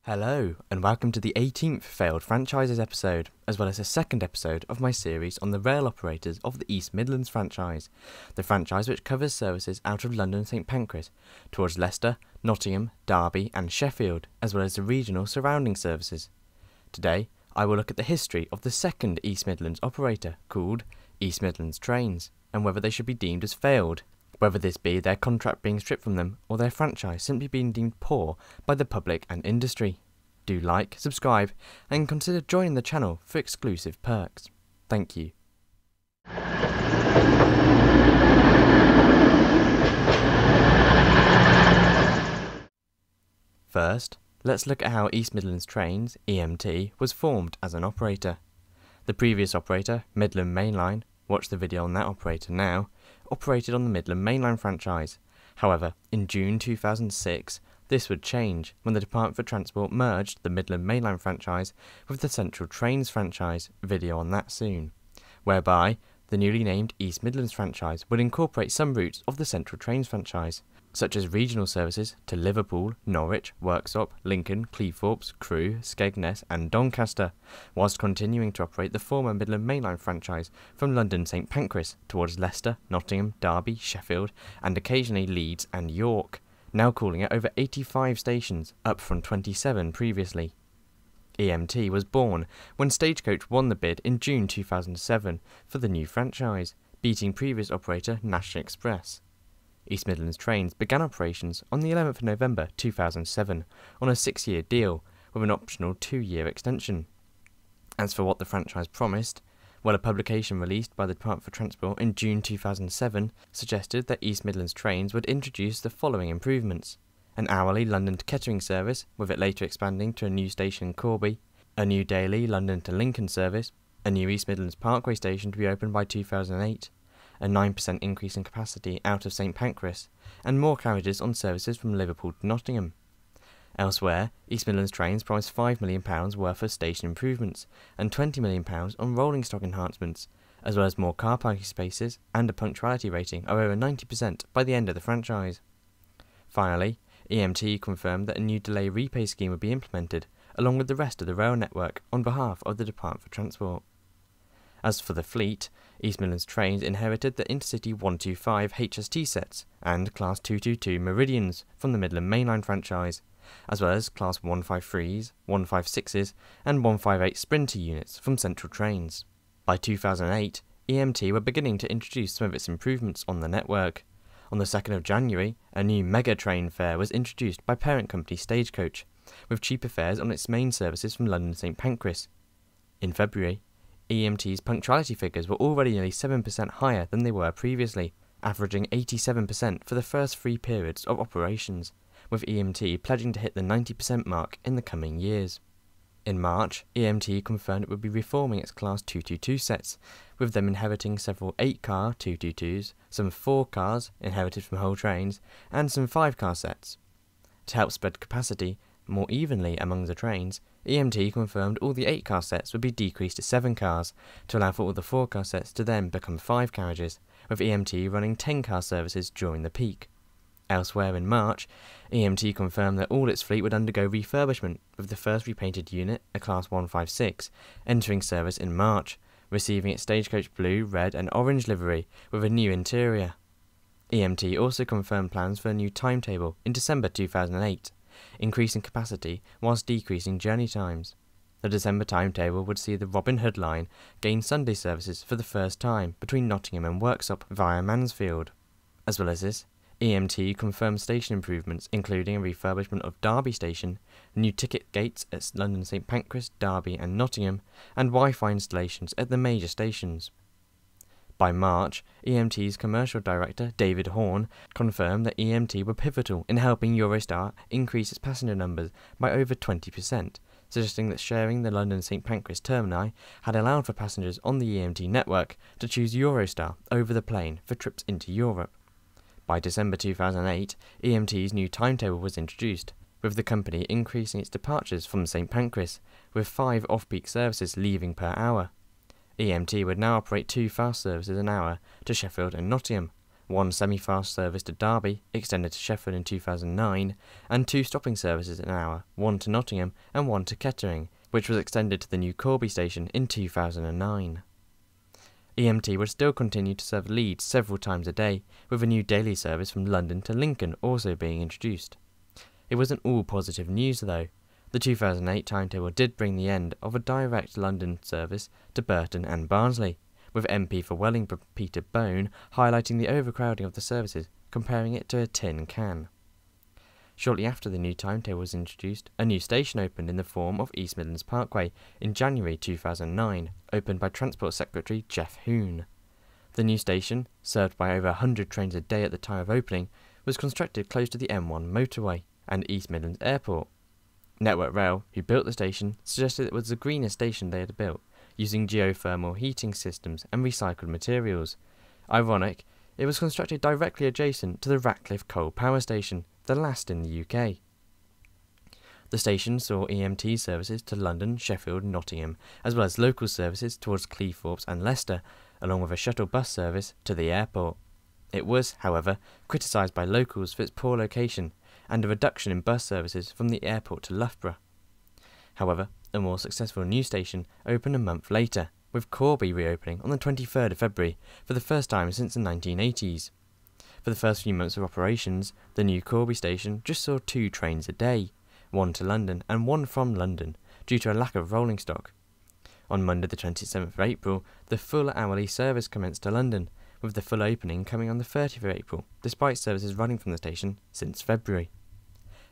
Hello, and welcome to the 18th Failed Franchises episode, as well as the second episode of my series on the rail operators of the East Midlands franchise, the franchise which covers services out of London St Pancras, towards Leicester, Nottingham, Derby and Sheffield, as well as the regional surrounding services. Today, I will look at the history of the second East Midlands operator, called East Midlands Trains, and whether they should be deemed as failed, whether this be their contract being stripped from them or their franchise simply being deemed poor by the public and industry. Do like, subscribe and consider joining the channel for exclusive perks. Thank you. First, let's look at how East Midlands Trains, EMT, was formed as an operator. The previous operator, Midland Mainline, watch the video on that operator now, operated on the Midland Mainline franchise. However, in June 2006, this would change when the Department for Transport merged the Midland Mainline franchise with the Central Trains franchise, video on that soon, whereby the newly named East Midlands franchise would incorporate some routes of the Central Trains franchise, such as regional services to Liverpool, Norwich, Worksop, Lincoln, Cleethorpes, Crewe, Skegness and Doncaster, whilst continuing to operate the former Midland Mainline franchise from London St Pancras towards Leicester, Nottingham, Derby, Sheffield and occasionally Leeds and York, now calling it over 85 stations, up from 27 previously. EMT was born when Stagecoach won the bid in June 2007 for the new franchise, beating previous operator National Express. East Midlands Trains began operations on the 11th of November 2007 on a 6-year deal with an optional 2-year extension. As for what the franchise promised, well, a publication released by the Department for Transport in June 2007 suggested that East Midlands Trains would introduce the following improvements: an hourly London to Kettering service, with it later expanding to a new station in Corby, a new daily London to Lincoln service, a new East Midlands Parkway station to be opened by 2008, a 9% increase in capacity out of St Pancras, and more carriages on services from Liverpool to Nottingham. Elsewhere, East Midlands Trains promised £5 million worth of station improvements and £20 million on rolling stock enhancements, as well as more car parking spaces and a punctuality rating of over 90% by the end of the franchise. Finally, EMT confirmed that a new delay repay scheme would be implemented, along with the rest of the rail network, on behalf of the Department for Transport. As for the fleet, East Midlands Trains inherited the Intercity 125 HST sets and Class 222 Meridians from the Midland Mainline franchise, as well as Class 153s, 156s and 158 Sprinter units from Central Trains. By 2008, EMT were beginning to introduce some of its improvements on the network. On the 2nd of January, a new mega train fare was introduced by parent company Stagecoach, with cheaper fares on its main services from London St Pancras. In February, EMT's punctuality figures were already nearly 7% higher than they were previously, averaging 87% for the first 3 periods of operations, with EMT pledging to hit the 90% mark in the coming years. In March, EMT confirmed it would be reforming its Class 222 sets, with them inheriting several 8-car 222s, some 4 cars inherited from whole trains, and some 5-car sets. To help spread capacity more evenly among the trains, EMT confirmed all the 8-car sets would be decreased to 7 cars, to allow for all the 4-car sets to then become 5 carriages, with EMT running 10-car services during the peak. Elsewhere in March, EMT confirmed that all its fleet would undergo refurbishment, with the first repainted unit, a Class 156, entering service in March, receiving its Stagecoach blue, red and orange livery with a new interior. EMT also confirmed plans for a new timetable in December 2008, increasing capacity whilst decreasing journey times. The December timetable would see the Robin Hood line gain Sunday services for the first time between Nottingham and Worksop via Mansfield. As well as this, EMT confirmed station improvements, including a refurbishment of Derby Station, new ticket gates at London St Pancras, Derby and Nottingham, and Wi-Fi installations at the major stations. By March, EMT's commercial director, David Horn, confirmed that EMT were pivotal in helping Eurostar increase its passenger numbers by over 20%, suggesting that sharing the London St Pancras termini had allowed for passengers on the EMT network to choose Eurostar over the plane for trips into Europe. By December 2008, EMT's new timetable was introduced, with the company increasing its departures from St Pancras, with 5 off-peak services leaving per hour. EMT would now operate 2 fast services an hour to Sheffield and Nottingham, one semi-fast service to Derby, extended to Sheffield in 2009, and 2 stopping services an hour, one to Nottingham and one to Kettering, which was extended to the new Corby station in 2009. EMT would still continue to serve Leeds several times a day, with a new daily service from London to Lincoln also being introduced. It wasn't all positive news though. The 2008 timetable did bring the end of a direct London service to Burton and Barnsley, with MP for Wellingborough Peter Bone highlighting the overcrowding of the services, comparing it to a tin can. Shortly after the new timetable was introduced, a new station opened in the form of East Midlands Parkway in January 2009, opened by Transport Secretary Jeff Hoon. The new station, served by over 100 trains a day at the time of opening, was constructed close to the M1 motorway and East Midlands Airport. Network Rail, who built the station, suggested it was the greenest station they had built, using geothermal heating systems and recycled materials. Ironic, it was constructed directly adjacent to the Ratcliffe Coal Power Station, the last in the UK. The station saw EMT services to London, Sheffield and Nottingham, as well as local services towards Cleethorpes and Leicester, along with a shuttle bus service to the airport. It was, however, criticised by locals for its poor location and a reduction in bus services from the airport to Loughborough. However, a more successful new station opened a month later, with Corby reopening on the 23rd of February for the first time since the 1980s. For the first few months of operations, the new Corby station just saw 2 trains a day, one to London and one from London, due to a lack of rolling stock. On Monday the 27th of April, the full hourly service commenced to London, with the full opening coming on the 30th of April, despite services running from the station since February.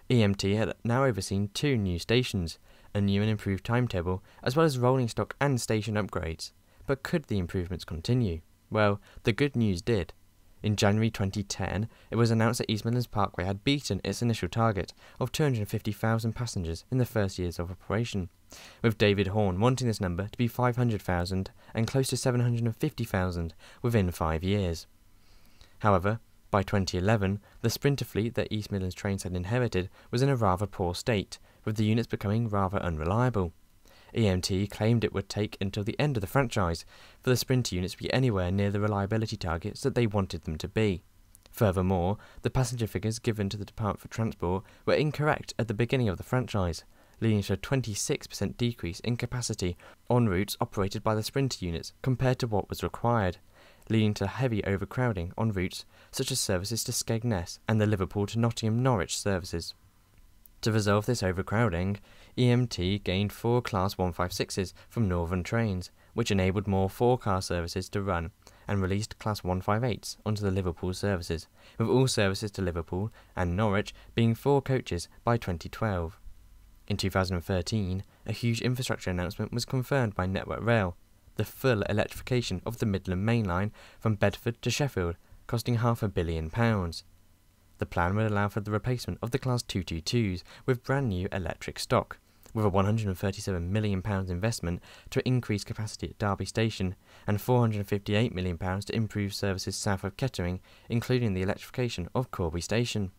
EMT had now overseen 2 new stations, a new and improved timetable, as well as rolling stock and station upgrades. But could the improvements continue? Well, the good news did. In January 2010, it was announced that East Midlands Parkway had beaten its initial target of 250,000 passengers in the first years of operation, with David Horn wanting this number to be 500,000 and close to 750,000 within 5 years. However, by 2011, the Sprinter fleet that East Midlands Trains had inherited was in a rather poor state, with the units becoming rather unreliable. EMT claimed it would take until the end of the franchise for the Sprinter units to be anywhere near the reliability targets that they wanted them to be. Furthermore, the passenger figures given to the Department for Transport were incorrect at the beginning of the franchise, leading to a 26% decrease in capacity on routes operated by the Sprinter units compared to what was required, leading to heavy overcrowding on routes such as services to Skegness and the Liverpool to Nottingham-Norwich services. To resolve this overcrowding, EMT gained 4 Class 156s from Northern Trains, which enabled more 4-car services to run, and released Class 158s onto the Liverpool services, with all services to Liverpool and Norwich being 4 coaches by 2012. In 2013, a huge infrastructure announcement was confirmed by Network Rail, the full electrification of the Midland Mainline from Bedford to Sheffield, costing £500 million. The plan would allow for the replacement of the Class 222s with brand new electric stock, with a £137 million investment to increase capacity at Derby Station and £458 million to improve services south of Kettering, including the electrification of Corby Station.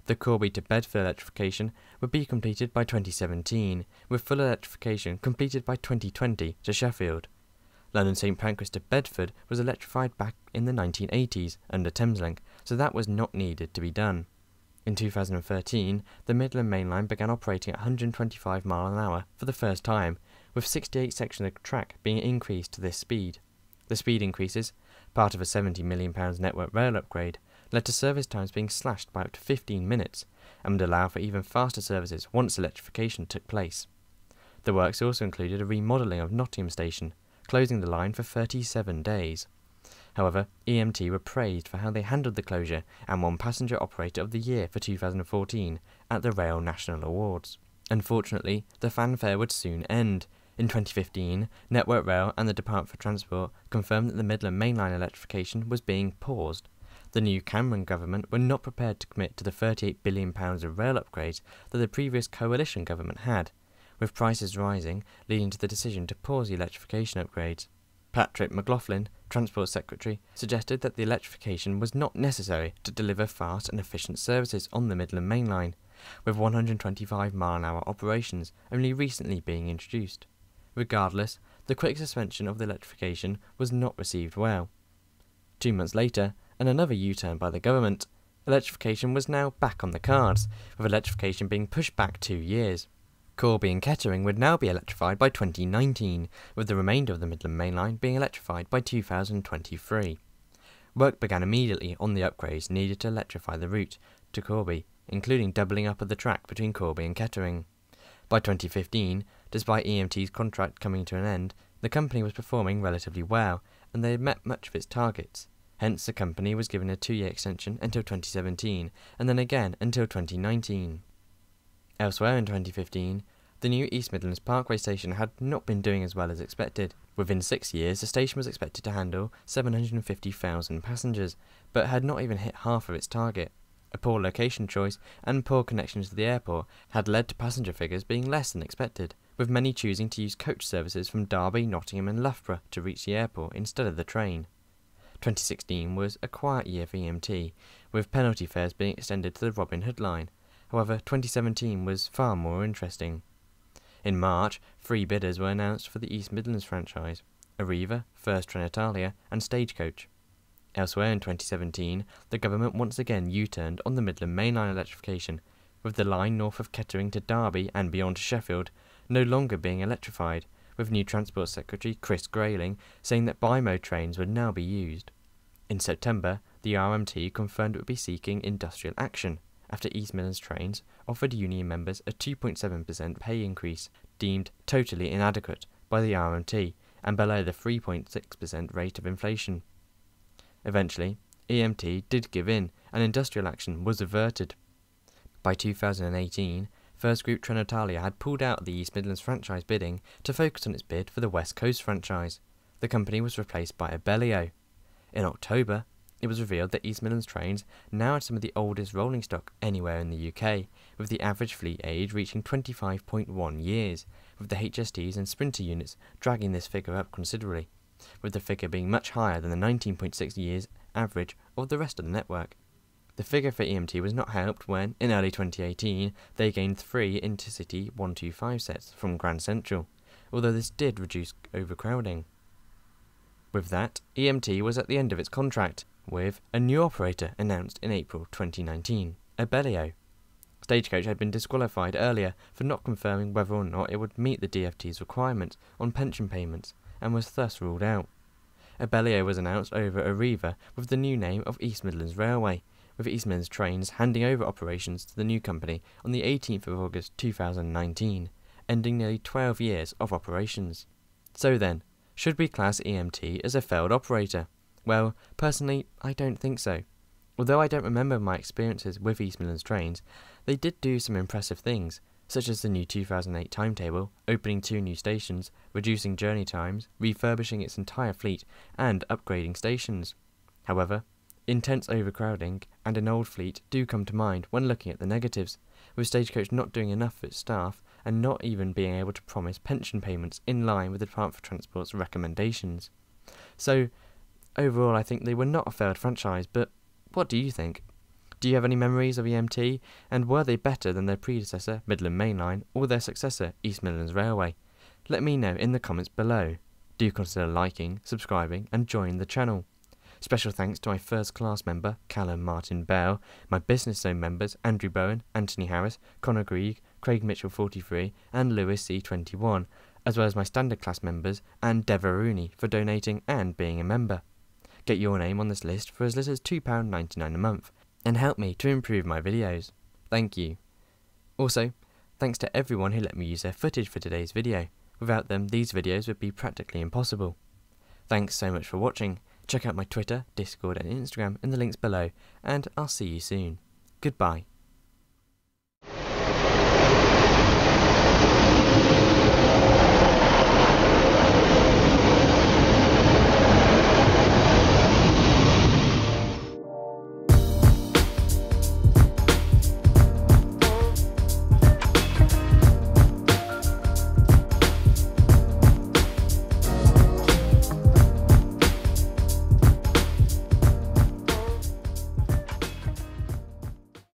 The Corby to Bedford electrification would be completed by 2017, with full electrification completed by 2020 to Sheffield. London St Pancras to Bedford was electrified back in the 1980s under Thameslink, so that was not needed to be done. In 2013, the Midland Mainline began operating at 125 miles an hour for the first time, with 68 sections of track being increased to this speed. The speed increases, part of a £70 million Network Rail upgrade, led to service times being slashed by up to 15 minutes, and would allow for even faster services once electrification took place. The works also included a remodelling of Nottingham Station, closing the line for 37 days. However, EMT were praised for how they handled the closure and won Passenger Operator of the Year for 2014 at the Rail National Awards. Unfortunately, the fanfare would soon end. In 2015, Network Rail and the Department for Transport confirmed that the Midland Mainline electrification was being paused. The new Cameron government were not prepared to commit to the £38 billion of rail upgrades that the previous coalition government had, with prices rising, leading to the decision to pause the electrification upgrades. Patrick McLaughlin, Transport Secretary, suggested that the electrification was not necessary to deliver fast and efficient services on the Midland Mainline, with 125-mile-an-hour operations only recently being introduced. Regardless, the quick suspension of the electrification was not received well. 2 months later, and another U-turn by the government. Electrification was now back on the cards, with electrification being pushed back 2 years. Corby and Kettering would now be electrified by 2019, with the remainder of the Midland Mainline being electrified by 2023. Work began immediately on the upgrades needed to electrify the route to Corby, including doubling up of the track between Corby and Kettering. By 2015, despite EMT's contract coming to an end, the company was performing relatively well, and they had met much of its targets. Hence, the company was given a 2-year extension until 2017, and then again until 2019. Elsewhere in 2015, the new East Midlands Parkway station had not been doing as well as expected. Within 6 years, the station was expected to handle 750,000 passengers, but had not even hit half of its target. A poor location choice and poor connections to the airport had led to passenger figures being less than expected, with many choosing to use coach services from Derby, Nottingham and Loughborough to reach the airport instead of the train. 2016 was a quiet year for EMT, with penalty fares being extended to the Robin Hood line. However, 2017 was far more interesting. In March, 3 bidders were announced for the East Midlands franchise: Arriva, First Trenitalia and Stagecoach. Elsewhere in 2017, the government once again U-turned on the Midland Mainline electrification, with the line north of Kettering to Derby and beyond to Sheffield no longer being electrified, with new Transport Secretary Chris Grayling saying that bi-mode trains would now be used. In September, the RMT confirmed it would be seeking industrial action, after East Midlands Trains offered union members a 2.7% pay increase, deemed totally inadequate by the RMT and below the 3.6% rate of inflation. Eventually, EMT did give in and industrial action was averted. By 2018, First Group Trenitalia had pulled out of the East Midlands franchise bidding to focus on its bid for the West Coast franchise. The company was replaced by Abellio. In October, it was revealed that East Midlands Trains now had some of the oldest rolling stock anywhere in the UK, with the average fleet age reaching 25.1 years, with the HSTs and Sprinter units dragging this figure up considerably, with the figure being much higher than the 19.6 years average of the rest of the network. The figure for EMT was not helped when, in early 2018, they gained 3 intercity 125 sets from Grand Central, although this did reduce overcrowding. With that, EMT was at the end of its contract, with a new operator announced in April 2019, Abellio. Stagecoach had been disqualified earlier for not confirming whether or not it would meet the DfT's requirements on pension payments, and was thus ruled out. Abellio was announced over Arriva with the new name of East Midlands Railway, with East Midlands Trains handing over operations to the new company on the 18th of August 2019, ending nearly 12 years of operations. So then, should we class EMT as a failed operator? Well, personally, I don't think so. Although I don't remember my experiences with East Midlands Trains, they did do some impressive things, such as the new 2008 timetable, opening 2 new stations, reducing journey times, refurbishing its entire fleet, and upgrading stations. However, intense overcrowding and an old fleet do come to mind when looking at the negatives, with Stagecoach not doing enough for its staff and not even being able to promise pension payments in line with the Department for Transport's recommendations. So, overall I think they were not a failed franchise, but what do you think? Do you have any memories of EMT, and were they better than their predecessor, Midland Mainline, or their successor, East Midlands Railway? Let me know in the comments below. Do consider liking, subscribing and joining the channel. Special thanks to my first class member, Callum Martin Bell, my business zone members, Andrew Bowen, Anthony Harris, Connor Grieg, Craig Mitchell 43 and Lewis C21, as well as my standard class members and Deva Rooney for donating and being a member. Get your name on this list for as little as £2.99 a month, and help me to improve my videos. Thank you. Also, thanks to everyone who let me use their footage for today's video. Without them, these videos would be practically impossible. Thanks so much for watching. Check out my Twitter, Discord and Instagram in the links below, and I'll see you soon. Goodbye.